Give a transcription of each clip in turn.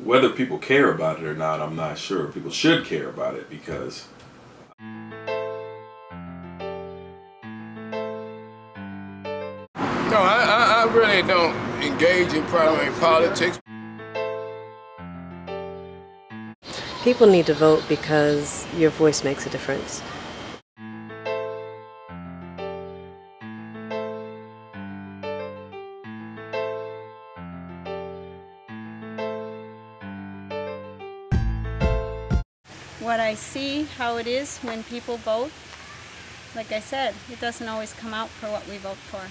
whether people care about it or not, I'm not sure. People should care about it because No, I really don't engage in primary politics. People need to vote because your voice makes a difference. What I see, how it is when people vote, like I said, it doesn't always come out for what we vote for.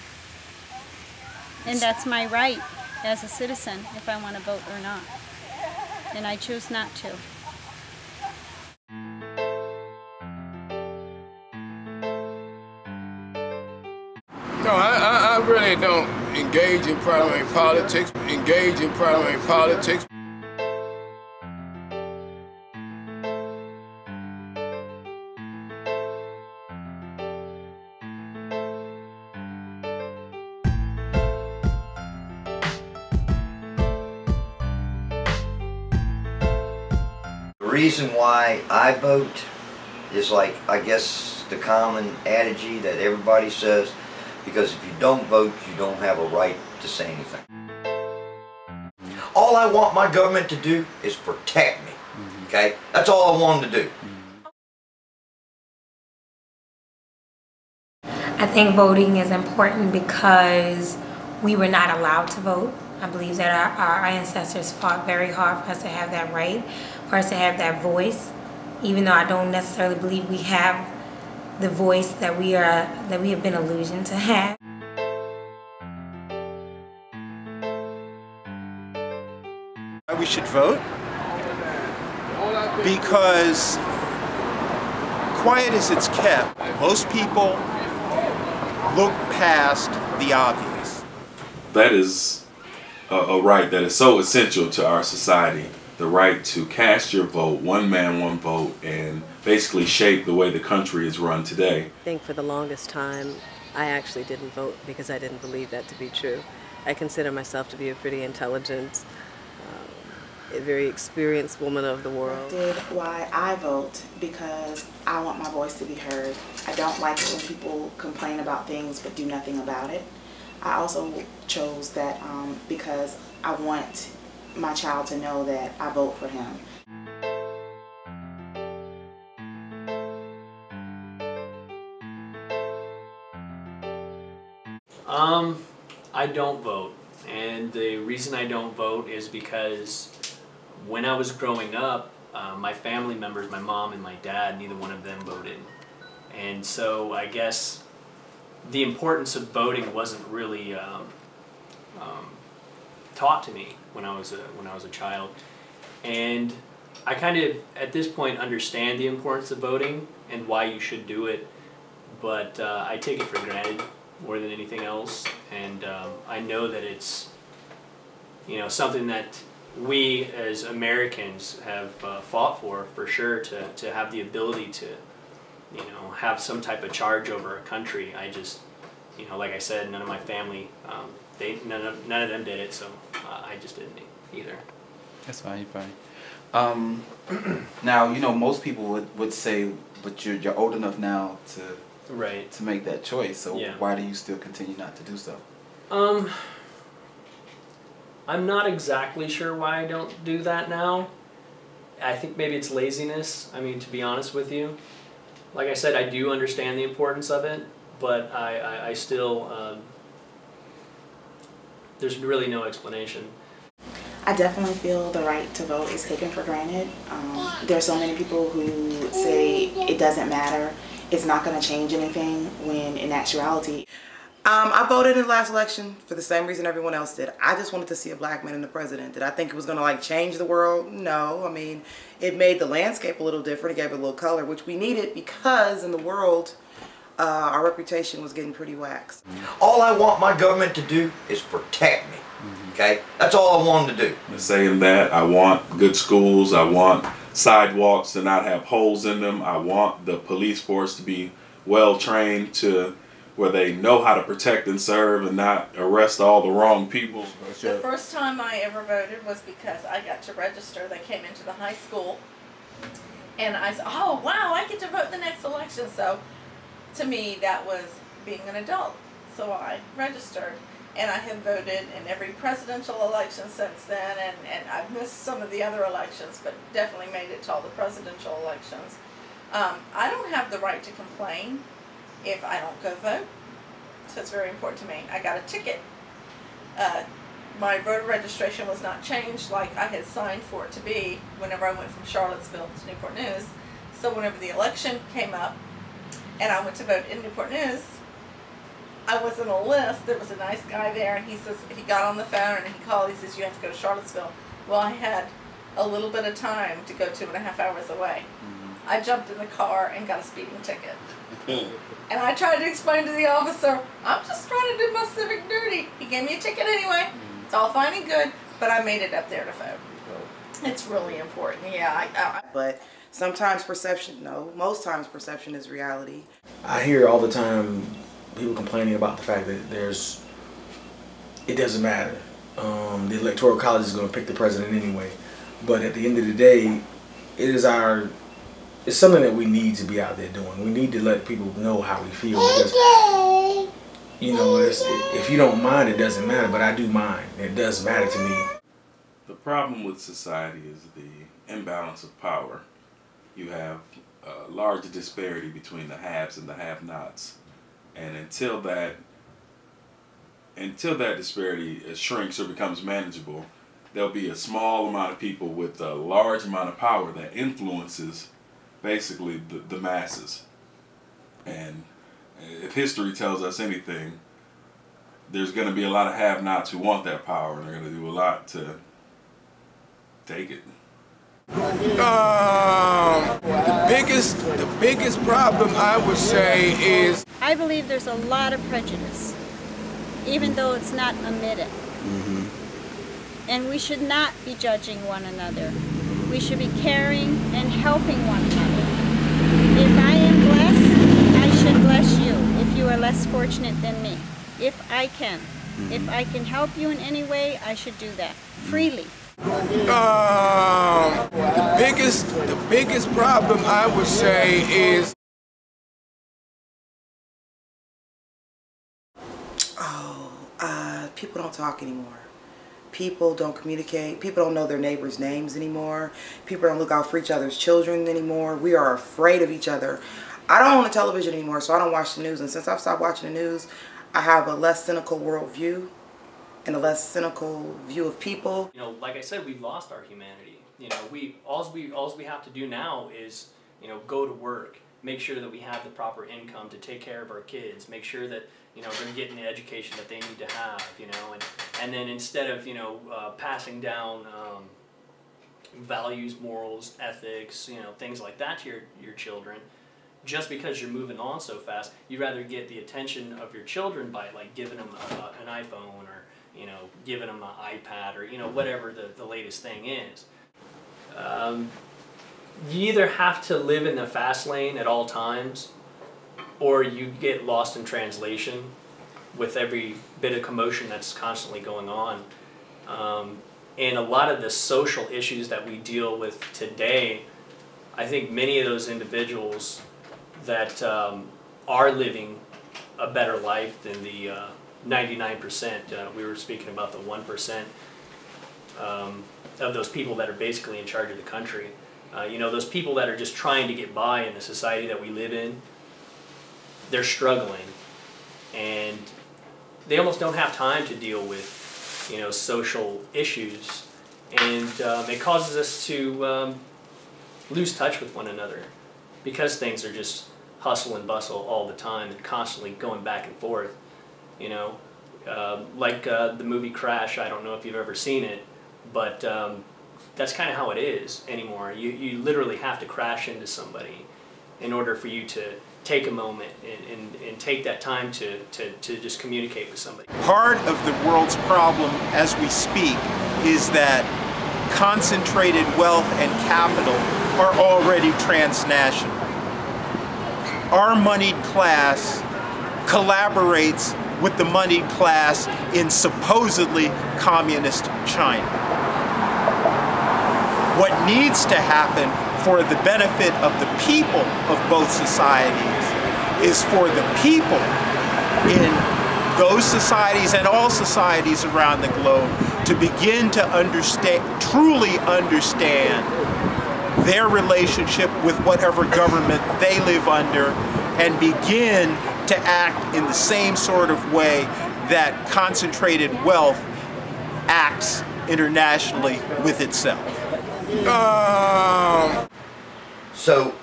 And that's my right as a citizen if I want to vote or not. And I choose not to. No, I really don't engage in primary politics. The reason why I vote is like, I guess, the common adage that everybody says, because if you don't vote, you don't have a right to say anything. All I want my government to do is protect me, okay? That's all I want them to do. I think voting is important because we were not allowed to vote. I believe that our ancestors fought very hard for us to have that right, for us to have that voice, even though I don't necessarily believe we have the voice that we have been illusioned to have. We should vote because, quiet as it's kept, most people look past the obvious. that is a right that is so essential to our society. The right to cast your vote, one man, one vote, and basically shape the way the country is run today. I think for the longest time, I actually didn't vote because I didn't believe that to be true. I consider myself to be a pretty intelligent, a very experienced woman of the world. Why I vote, because I want my voice to be heard. I don't like it when people complain about things but do nothing about it. I also chose that because I want my child to know that I vote for him. I don't vote, and the reason I don't vote is because when I was growing up, my family members, my mom and my dad, neither one of them voted. And so I guess the importance of voting wasn't really taught to me when I was a child. And I kind of, at this point, understand the importance of voting and why you should do it, but I take it for granted more than anything else. And I know that it's, you know, something that we as Americans have fought for sure, to have the ability to, you know, have some type of charge over a country. I just, you know, like I said, none of my family, none of them did it, so I just didn't either. That's fine, you're fine. Now, you know, most people would say, but you're old enough now to make that choice, so yeah. Why do you still continue not to do so? I'm not exactly sure why I don't do that now. I think maybe it's laziness, I mean, to be honest with you. Like I said, I do understand the importance of it, but I still, there's really no explanation. I definitely feel the right to vote is taken for granted. There are so many people who say it doesn't matter, it's not going to change anything, when in actuality. I voted in the last election for the same reason everyone else did. I just wanted to see a black man in the president. Did I think it was going to like change the world? No. I mean, it made the landscape a little different. It gave it a little color, which we needed because in the world, our reputation was getting pretty waxed. All I want my government to do is protect me. Okay? That's all I want them to do. Saying that, I want good schools, I want sidewalks to not have holes in them, I want the police force to be well trained to where they know how to protect and serve and not arrest all the wrong people? The first time I ever voted was because I got to register. They came into the high school, and I said, oh wow, I get to vote the next election. So to me that was being an adult. So I registered, and I have voted in every presidential election since then, and I've missed some of the other elections, but definitely made it to all the presidential elections. I don't have the right to complain if I don't go vote, so it's very important to me. I got a ticket. My voter registration was not changed like I had signed for it to be whenever I went from Charlottesville to Newport News. So whenever the election came up and I went to vote in Newport News, I was on a list. There was a nice guy there, and he says, he got on the phone and he called. He says, you have to go to Charlottesville. Well, I had a little bit of time to go 2.5 hours away. I jumped in the car and got a speeding ticket. And I tried to explain to the officer, I'm just trying to do my civic duty. He gave me a ticket anyway. It's all fine and good, but I made it up there to vote. It's really important, yeah. But sometimes perception, no, most times perception is reality. I hear all the time people complaining about the fact that it doesn't matter. The Electoral College is going to pick the president anyway. But at the end of the day, it's something that we need to be out there doing. We need to let people know how we feel, because, you know, if you don't mind, it doesn't matter, but I do mind. It does matter to me. The problem with society is the imbalance of power. You have a large disparity between the haves and the have-nots. And until that disparity shrinks or becomes manageable, there'll be a small amount of people with a large amount of power that influences basically the masses. And if history tells us anything, there's going to be a lot of have-nots who want that power, and they're going to do a lot to take it. The biggest problem I would say is, I believe there's a lot of prejudice, even though it's not admitted. And we should not be judging one another. We should be caring and helping one another. If I am blessed, I should bless you if you are less fortunate than me. If I can. If I can help you in any way, I should do that freely. the biggest problem I would say is, people don't talk anymore. People don't communicate. People don't know their neighbors' names anymore. People don't look out for each other's children anymore. We are afraid of each other. I don't own a television anymore, so I don't watch the news. And since I've stopped watching the news, I have a less cynical worldview and a less cynical view of people. You know, like I said, we've lost our humanity. You know, all we have to do now is, you know, go to work, make sure that we have the proper income to take care of our kids, make sure that, you know, they're getting the education that they need to have, you know, and then instead of, you know, passing down values, morals, ethics, you know, things like that to your children, just because you're moving on so fast, you'd rather get the attention of your children by, like, giving them an iPhone, or, you know, giving them an iPad, or, you know, whatever the latest thing is. You either have to live in the fast lane at all times, or you get lost in translation with every bit of commotion that's constantly going on. And a lot of the social issues that we deal with today, I think many of those individuals that are living a better life than the 99%, we were speaking about the 1% of those people that are basically in charge of the country. You know, those people that are just trying to get by in the society that we live in, they're struggling, and they almost don't have time to deal with, you know, social issues, and it causes us to lose touch with one another, because things are just hustle and bustle all the time and constantly going back and forth, you know. Like the movie Crash, I don't know if you've ever seen it, but that's kind of how it is anymore. You literally have to crash into somebody in order for you to take a moment and take that time to just communicate with somebody. Part of the world's problem as we speak is that concentrated wealth and capital are already transnational. Our moneyed class collaborates with the moneyed class in supposedly communist China. What needs to happen for the benefit of the people of both societies is for the people in those societies and all societies around the globe to begin to understand, truly understand their relationship with whatever government they live under, and begin to act in the same sort of way that concentrated wealth acts internationally with itself. So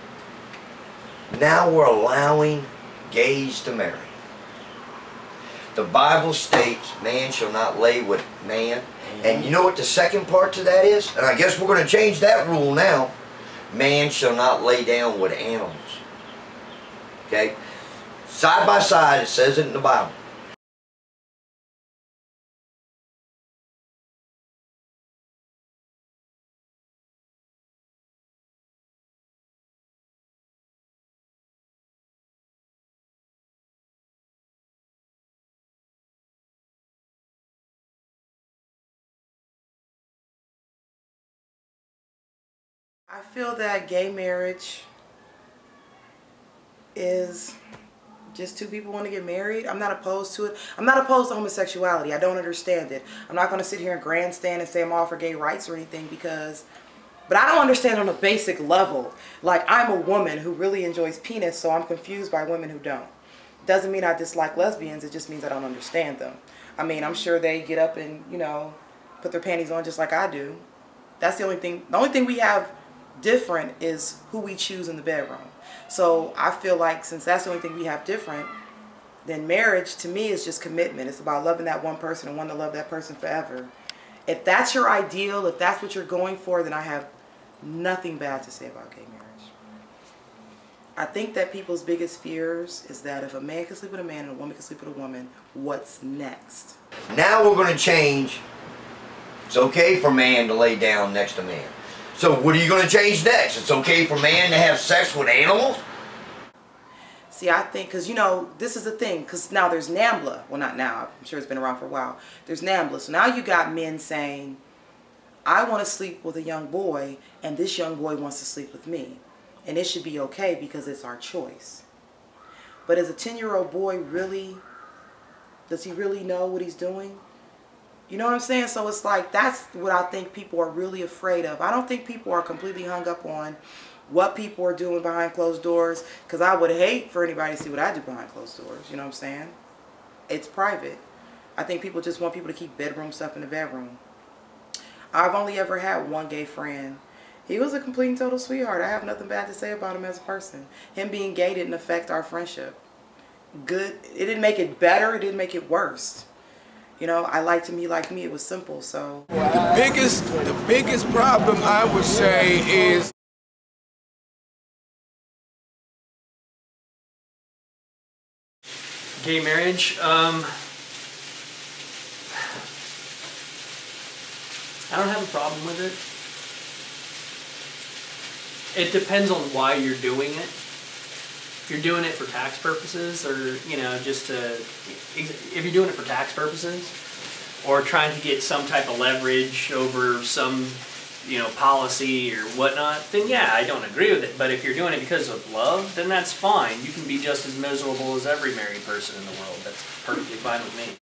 now we're allowing gays to marry. The Bible states man shall not lay with man. And you know what the second part to that is? And I guess we're going to change that rule now. Man shall not lay down with animals. Okay? Side by side, it says it in the Bible. I feel that gay marriage is just two people want to get married. I'm not opposed to it. I'm not opposed to homosexuality. I don't understand it. I'm not going to sit here and grandstand and say I'm all for gay rights or anything but I don't understand on a basic level. Like, I'm a woman who really enjoys penis, so I'm confused by women who don't. Doesn't mean I dislike lesbians. It just means I don't understand them. I mean, I'm sure they get up and, you know, put their panties on just like I do. That's the only thing. The only thing we have different is who we choose in the bedroom. So I feel like since that's the only thing we have different, then marriage to me is just commitment. It's about loving that one person and wanting to love that person forever. If that's your ideal, if that's what you're going for, then I have nothing bad to say about gay marriage. I think that people's biggest fears is that if a man can sleep with a man and a woman can sleep with a woman, what's next? Now we're going to change. It's okay for man to lay down next to man. So what are you going to change next? It's okay for man to have sex with animals? See, I think, because, you know, this is the thing, because now there's NAMBLA. Well, not now. I'm sure it's been around for a while. There's NAMBLA. So now you got men saying, I want to sleep with a young boy, and this young boy wants to sleep with me. And it should be okay because it's our choice. But is a 10-year-old boy really, does he really know what he's doing? You know what I'm saying? So it's like, that's what I think people are really afraid of. I don't think people are completely hung up on what people are doing behind closed doors, because I would hate for anybody to see what I do behind closed doors. You know what I'm saying? It's private. I think people just want people to keep bedroom stuff in the bedroom. I've only ever had one gay friend. He was a complete and total sweetheart. I have nothing bad to say about him as a person. Him being gay didn't affect our friendship. Good. It didn't make it better. It didn't make it worse. You know, I liked him, he liked me. It was simple, so. The biggest problem I would say is gay marriage. I don't have a problem with it. It depends on why you're doing it. If you're doing it for tax purposes, or, you know, just to, if you're doing it for tax purposes, or trying to get some type of leverage over some, you know, policy or whatnot, then yeah, I don't agree with it. But if you're doing it because of love, then that's fine. You can be just as miserable as every married person in the world. That's perfectly fine with me.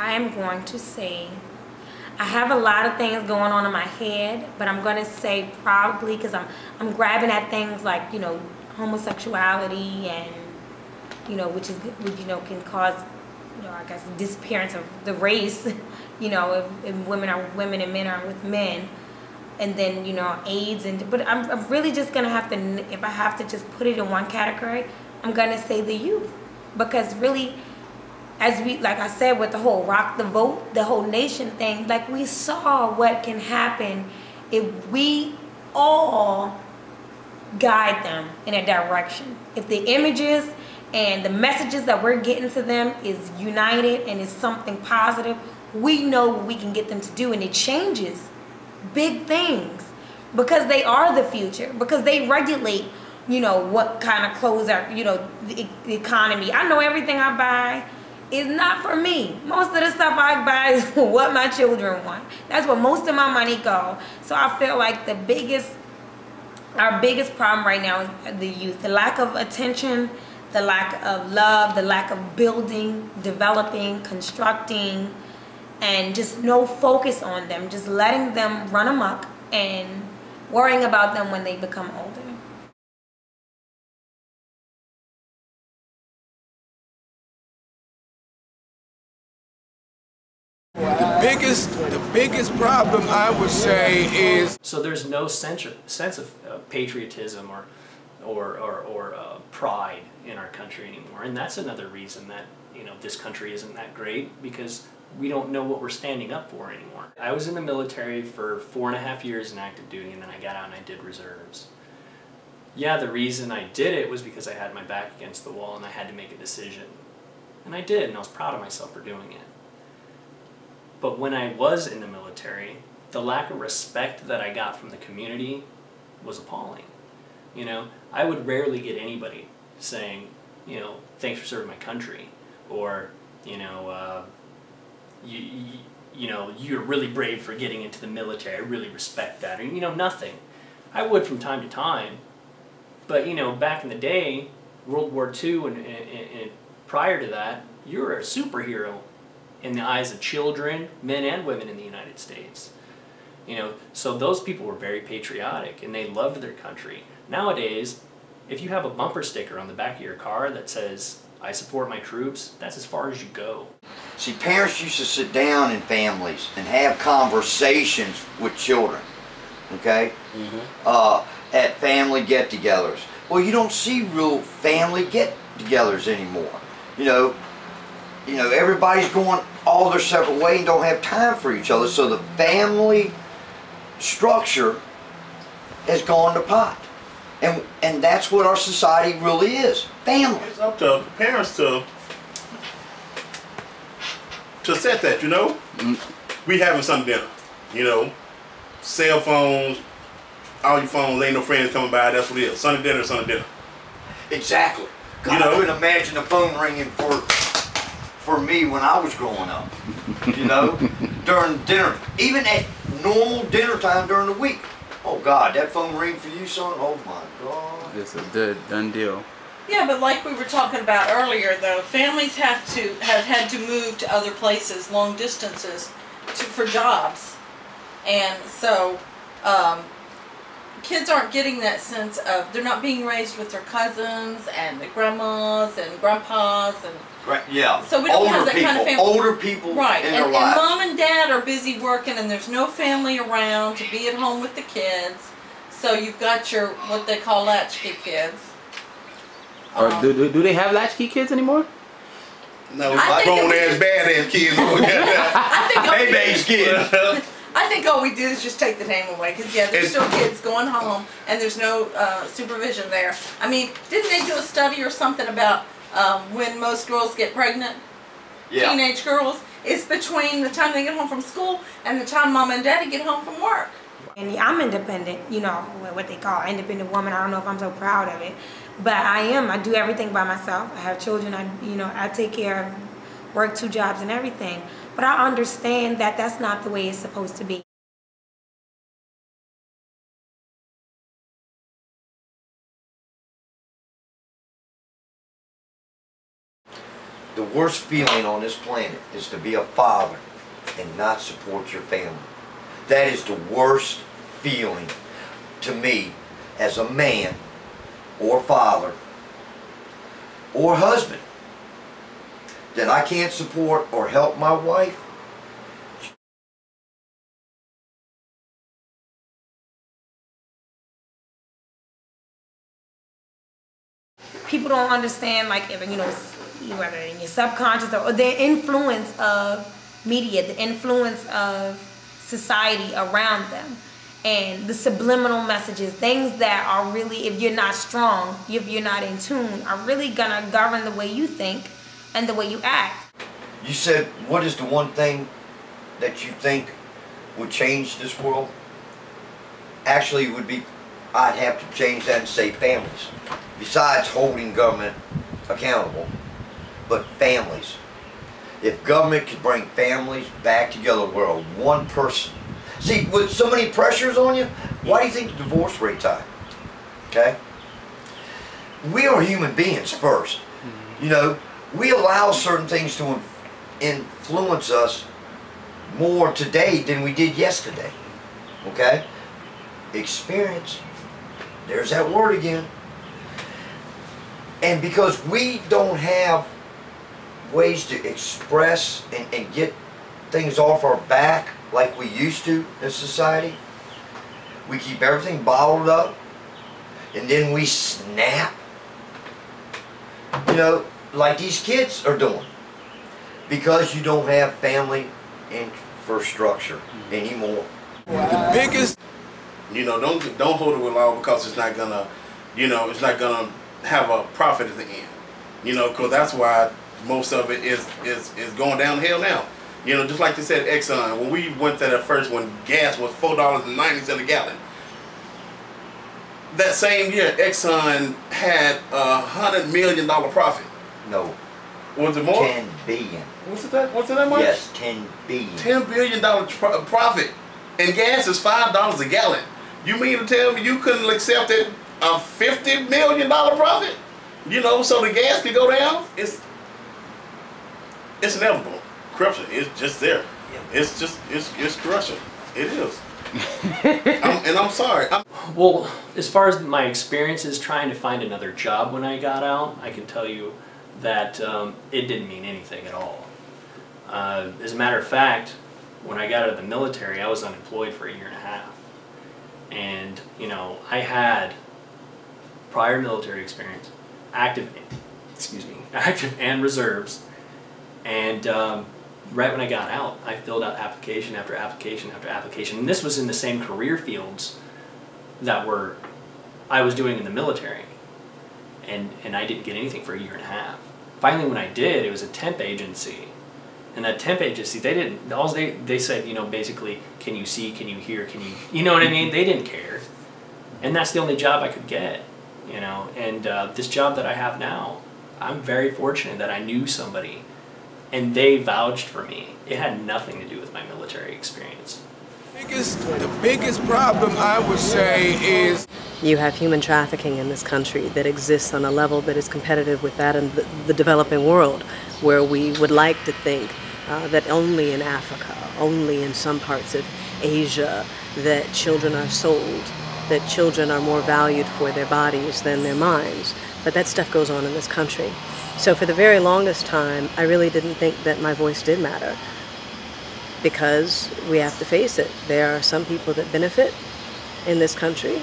I am going to say, I have a lot of things going on in my head, but I'm going to say probably, because I'm grabbing at things like, you know, homosexuality and, you know, which you know, can cause, you know, I guess disappearance of the race, you know, if women are women and men are with men, and then, you know, AIDS, but I'm really just going to have to, if I have to just put it in one category, I'm going to say the youth, because really, as we, like I said, with the whole rock the vote, the whole nation thing, like we saw what can happen if we all guide them in a direction. If the images and the messages that we're getting to them is united and is something positive, we know what we can get them to do, and it changes big things because they are the future, because they regulate, you know, what kind of clothes are, you know, the economy. I know everything I buy is not for me. Most of the stuff I buy is for what my children want. That's where most of my money go. So I feel like our biggest problem right now is the youth, the lack of attention, the lack of love, the lack of building, developing, constructing, and just no focus on them, just letting them run amok and worrying about them when they become older. The biggest problem I would say is, so there's no sense of patriotism or pride in our country anymore, and that's another reason that, you know, this country isn't that great, because we don't know what we're standing up for anymore. I was in the military for 4.5 years in active duty, and then I got out and I did reserves. Yeah, the reason I did it was because I had my back against the wall and I had to make a decision. And I did, and I was proud of myself for doing it. But when I was in the military, the lack of respect that I got from the community was appalling. You know, I would rarely get anybody saying, you know, thanks for serving my country, or, you know, you know, you're really brave for getting into the military, I really respect that, or, you know, nothing. I would from time to time, but, you know, back in the day, World War II and prior to that, you were a superhero in the eyes of children, men and women in the United States. You know, so those people were very patriotic and they loved their country. Nowadays, if you have a bumper sticker on the back of your car that says, I support my troops, that's as far as you go. See, parents used to sit down in families and have conversations with children, okay? At family get-togethers. Well, you don't see real family get-togethers anymore. You know, everybody's going all their separate way and don't have time for each other, so the family structure has gone to pot. And that's what our society really is, family. It's up to parents to set that, you know? We having Sunday dinner, you know? Cell phones, all your phones, ain't no friends coming by, that's what it is. Sunday dinner, Sunday dinner. Exactly. God, you know? I couldn't imagine the phone ringing for me when I was growing up, you know? During dinner, even at normal dinner time during the week. Oh God, that phone ring for you, son? Oh my God. It's a done deal. Yeah, but like we were talking about earlier, though, families have had to move to other places, long distances, for jobs, and so kids aren't getting that sense of, they're not being raised with their cousins and the grandmas and grandpas and. Yeah. So we don't have that kind of family. Older people, right? In their lives. And mom and dad are busy working, and there's no family around to be at home with the kids. So you've got your what they call latchkey kids. Or do they have latchkey kids anymore? No, grown ass bad ass kids. I think baby's kids. I think all we did is just take the name away, because yeah, there's still kids going home, and there's no supervision there. I mean, didn't they do a study or something about when most girls get pregnant? Yeah. Teenage girls, it's between the time they get home from school and the time mom and daddy get home from work. And I'm independent, you know, what they call independent woman. I don't know if I'm so proud of it, but I am. I do everything by myself. I have children. I take care of, work 2 jobs and everything. But I understand that that's not the way it's supposed to be. The worst feeling on this planet is to be a father and not support your family. That is the worst feeling to me as a man or father or husband, that I can't support or help my wife. People don't understand, like, you know, whether in your subconscious or the influence of media, the influence of society around them. and the subliminal messages, things that are really, if you're not strong, if you're not in tune, are really gonna govern the way you think and the way you act. You said, what is the one thing that you think would change this world? Actually, it would be, I'd have to change that and say families. Besides holding government accountable, but families. If government could bring families back together, we're one person. See, with so many pressures on you, why do you think the divorce rate's high? Okay? We are human beings first. You know, we allow certain things to influence us more today than we did yesterday. Okay? Experience. There's that word again. And because we don't have ways to express and get things off our back like we used to in society, we keep everything bottled up and then we snap, you know, like these kids are doing, because you don't have family infrastructure anymore. The biggest, you know, don't hold it with law, because it's not gonna, you know, it's not gonna have a profit at the end, you know, because that's why most of it is going downhill now. You know, just like they said, Exxon, when we went to that first one, gas was $4.90 a gallon. That same year, Exxon had $100 million profit. No. Was it more? 10 billion. Was it that much? Yes, 10 billion. $10 billion profit. And gas is $5 a gallon. You mean to tell me you couldn't accept it a $50 million profit? You know, so the gas could go down? It's inevitable. Corruption is just there. It's just, it's corruption. It is. And I'm sorry. Well, as far as my experiences trying to find another job when I got out, I can tell you that it didn't mean anything at all. As a matter of fact, when I got out of the military, I was unemployed for 1.5 years. And, you know, I had prior military experience, active and reserves. And right when I got out, I filled out application after application after application. And this was in the same career fields that I was doing in the military. And I didn't get anything for 1.5 years. Finally, when I did, it was a temp agency. And that temp agency, they said, you know, basically, can you see, can you hear, you know what I mean? They didn't care. And that's the only job I could get, you know. And this job that I have now, I'm very fortunate that I knew somebody and they vouched for me. It had nothing to do with my military experience. The biggest problem, I would say, is you have human trafficking in this country that exists on a level that is competitive with that in the developing world, where we would like to think that only in Africa, only in some parts of Asia, that children are sold, that children are more valued for their bodies than their minds. But that stuff goes on in this country. So for the very longest time, I really didn't think that my voice did matter. Because we have to face it, there are some people that benefit in this country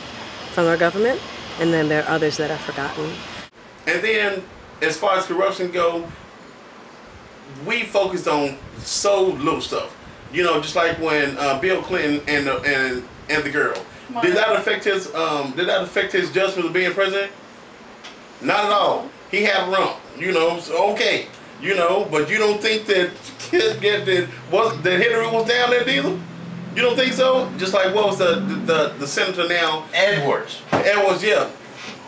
from our government, and then there are others that are forgotten. And then, as far as corruption goes, we focused on so little stuff. You know, just like when Bill Clinton and the girl. Did that affect his judgment of being president? Not at all. He had a rump. You know, so okay. You know, but you don't think that that Hillary was down there either? You don't think so? Just like what was the senator now? Edwards, yeah.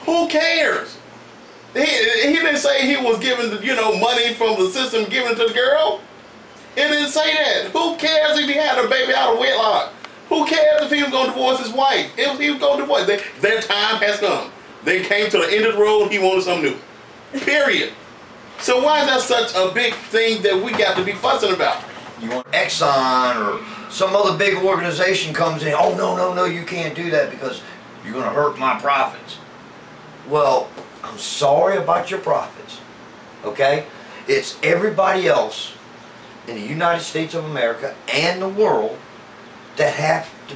Who cares? He didn't say he was giving money from the system given to the girl. It didn't say that. Who cares if he had a baby out of wedlock? Who cares if he was going to divorce his wife? If he was going to divorce, their time has come. They came to the end of the road. He wanted something new. Period. So why is that such a big thing that we got to be fussing about? You want Exxon or some other big organization comes in, oh no, you can't do that because you're going to hurt my profits. Well, I'm sorry about your profits, okay? It's everybody else in the United States of America and the world that have to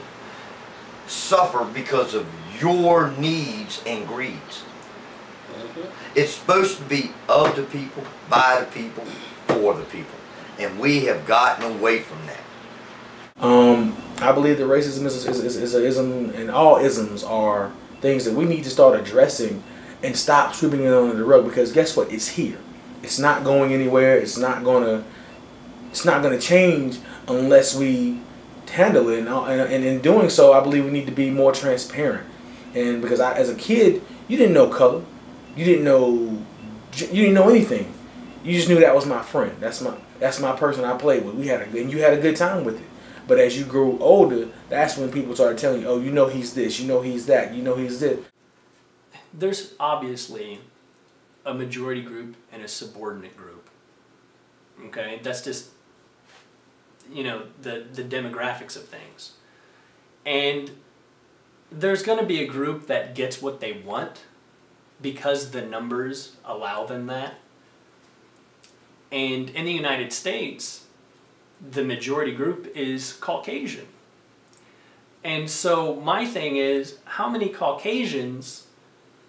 suffer because of your needs and greeds. It's supposed to be of the people, by the people, for the people. And we have gotten away from that. I believe that racism is an ism, and all isms are things that we need to start addressing and stop sweeping it under the rug, because guess what? It's here. It's not going anywhere. It's not gonna change unless we handle it. And in doing so, I believe we need to be more transparent. And because as a kid, you didn't know color, you didn't know anything. You just knew that was my friend. That's my person I played with. And you had a good time with it. But as you grew older, that's when people started telling you, oh, you know he's this, you know he's that, you know he's this. There's obviously a majority group and a subordinate group. Okay, that's just, you know, the demographics of things. And there's going to be a group that gets what they want because the numbers allow them that. And in the United States, the majority group is Caucasian. And so my thing is, how many Caucasians,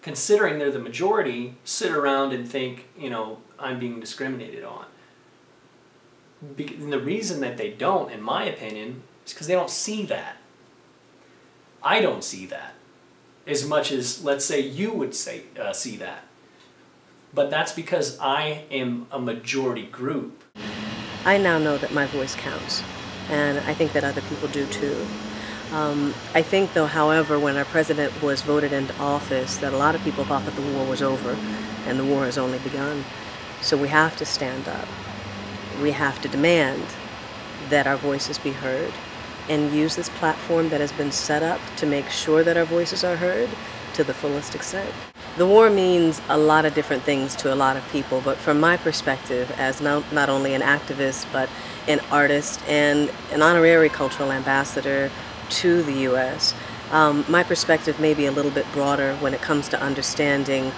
considering they're the majority, sit around and think, you know, I'm being discriminated on? And the reason that they don't, in my opinion, is because they don't see that. I don't see that as much as, let's say, you would see that. But that's because I am a majority group. I now know that my voice counts, and I think that other people do too. I think, though, however, when our president was voted into office, that a lot of people thought that the war was over, and the war has only begun. So we have to stand up. We have to demand that our voices be heard, and use this platform that has been set up to make sure that our voices are heard to the fullest extent. The war means a lot of different things to a lot of people, but from my perspective, as not only an activist, but an artist and an honorary cultural ambassador to the U.S., my perspective may be a little bit broader when it comes to understanding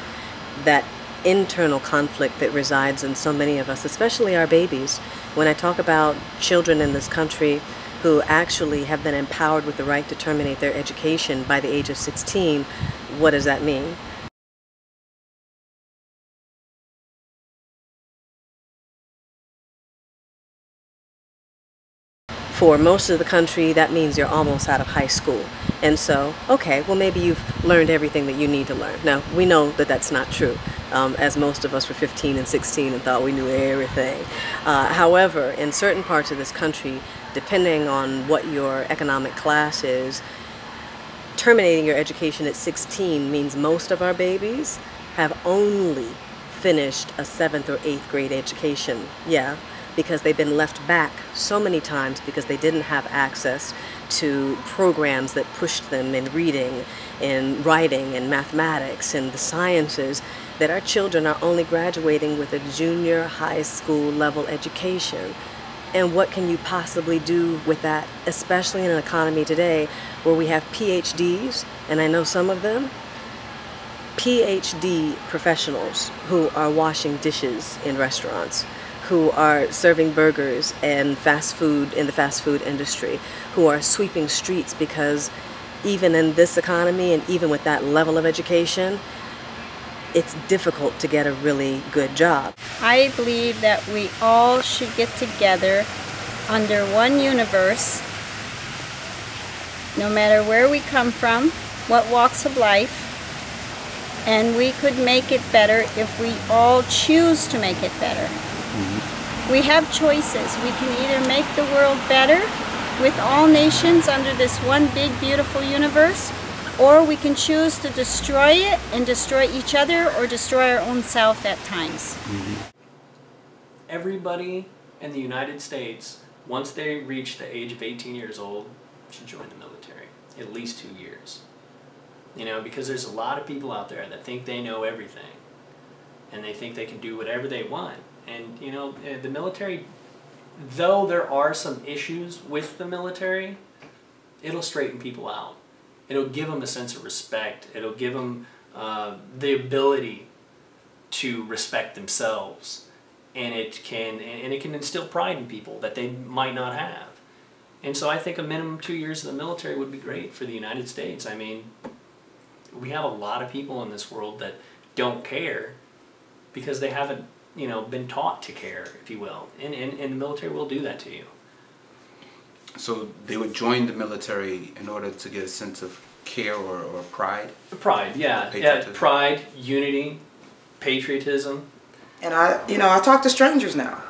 that internal conflict that resides in so many of us, especially our babies. When I talk about children in this country who actually have been empowered with the right to terminate their education by the age of 16, what does that mean? For most of the country, that means you're almost out of high school. And so, okay, well, maybe you've learned everything that you need to learn. Now, we know that that's not true, as most of us were 15 and 16 and thought we knew everything. However, in certain parts of this country, depending on what your economic class is, terminating your education at 16 means most of our babies have only finished a 7th or 8th grade education. Yeah. Because they've been left back so many times because they didn't have access to programs that pushed them in reading, in writing, and mathematics, and the sciences, that our children are only graduating with a junior high school level education. And what can you possibly do with that, especially in an economy today where we have PhDs, and I know some of them, PhD professionals who are washing dishes in restaurants, who are serving burgers and fast food in the fast food industry, who are sweeping streets, because even in this economy and even with that level of education, it's difficult to get a really good job. I believe that we all should get together under one universe, no matter where we come from, what walks of life, and we could make it better if we all choose to make it better. We have choices. We can either make the world better with all nations under this one big, beautiful universe, or we can choose to destroy it and destroy each other or destroy our own self at times. Everybody in the United States, once they reach the age of 18 years old, should join the military, at least 2 years. You know, because there's a lot of people out there that think they know everything, and they think they can do whatever they want. And, you know, the military, though there are some issues with the military, it'll straighten people out. It'll give them a sense of respect. It'll give them the ability to respect themselves. And it can instill pride in people that they might not have. And so I think a minimum 2 years in the military would be great for the United States. I mean, we have a lot of people in this world that don't care because they haven't, you know, been taught to care, if you will. And the military will do that to you. So they would join the military in order to get a sense of care or pride? Pride, yeah. Yeah, pride, unity, patriotism. And I talk to strangers now.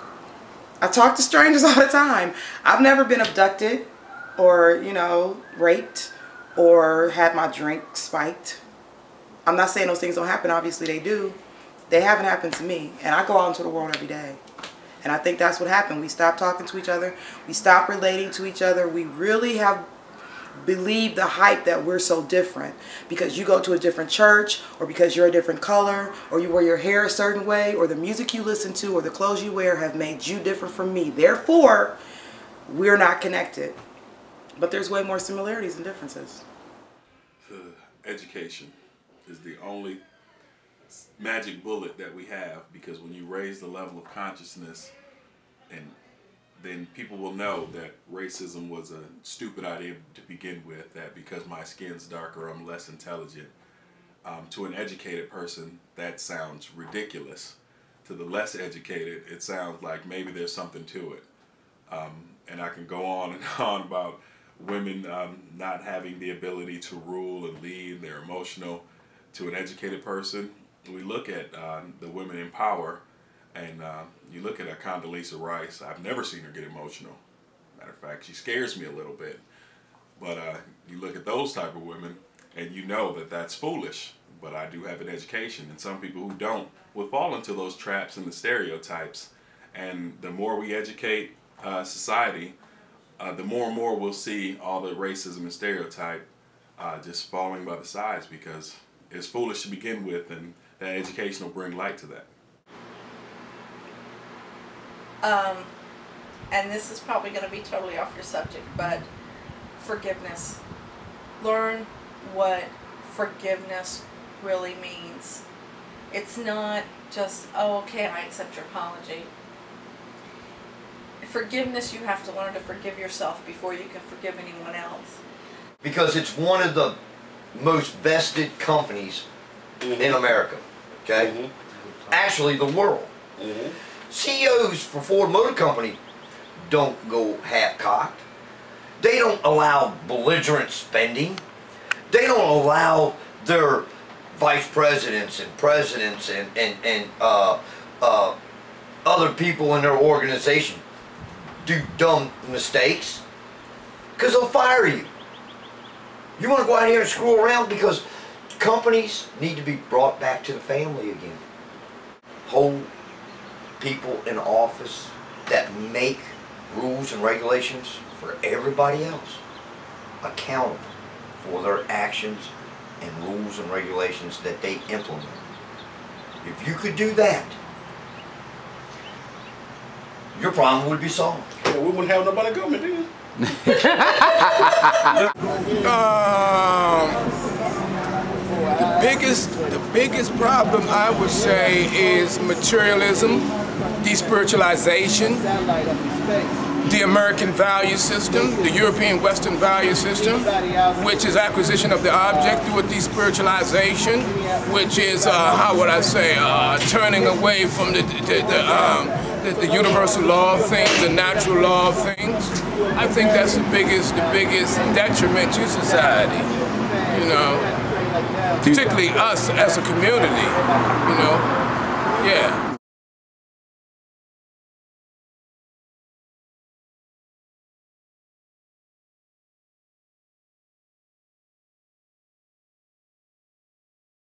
I talk to strangers all the time. I've never been abducted or, raped or had my drink spiked. I'm not saying those things don't happen. Obviously they do. They haven't happened to me. And I go out into the world every day. And I think that's what happened. We stopped talking to each other. We stopped relating to each other. We really have believed the hype that we're so different. Because you go to a different church, or because you're a different color, or you wear your hair a certain way, or the music you listen to, or the clothes you wear have made you different from me. Therefore, we're not connected. But there's way more similarities than differences. Education is the only magic bullet that we have, because when you raise the level of consciousness, and then people will know that racism was a stupid idea to begin with, that because my skin's darker I'm less intelligent. To an educated person that sounds ridiculous. To the less educated it sounds like maybe there's something to it. And I can go on and on about women not having the ability to rule and lead. They're emotional. To an educated person, we look at the women in power, and you look at Condoleezza Rice. I've never seen her get emotional. Matter of fact, she scares me a little bit. But you look at those type of women, and you know that that's foolish. But I do have an education, and some people who don't will fall into those traps and the stereotypes. And the more we educate society, the more and more we'll see all the racism and stereotype just falling by the sides, because it's foolish to begin with, and that education will bring light to that. And this is probably going to be totally off your subject, but forgiveness. Learn what forgiveness really means. It's not just, oh, okay, I accept your apology. Forgiveness, you have to learn to forgive yourself before you can forgive anyone else. Because it's one of the most vested companies in America, okay? Actually, the world. CEOs for Ford Motor Company don't go half-cocked. They don't allow belligerent spending. They don't allow their vice presidents and presidents and other people in their organization do dumb mistakes, because they'll fire you. You want to go out here and screw around, because companies need to be brought back to the family again. Hold people in office that make rules and regulations for everybody else accountable for their actions and rules and regulations that they implement. If you could do that, your problem would be solved. Yeah, we wouldn't have nobody government, do you? The biggest problem, I would say, is materialism, despiritualization, the American value system, the European Western value system, which is acquisition of the object through a despiritualization, which is, how would I say, turning away from the universal law of things, the natural law of things. I think that's the biggest detriment to society, you know, particularly us as a community, you know, yeah.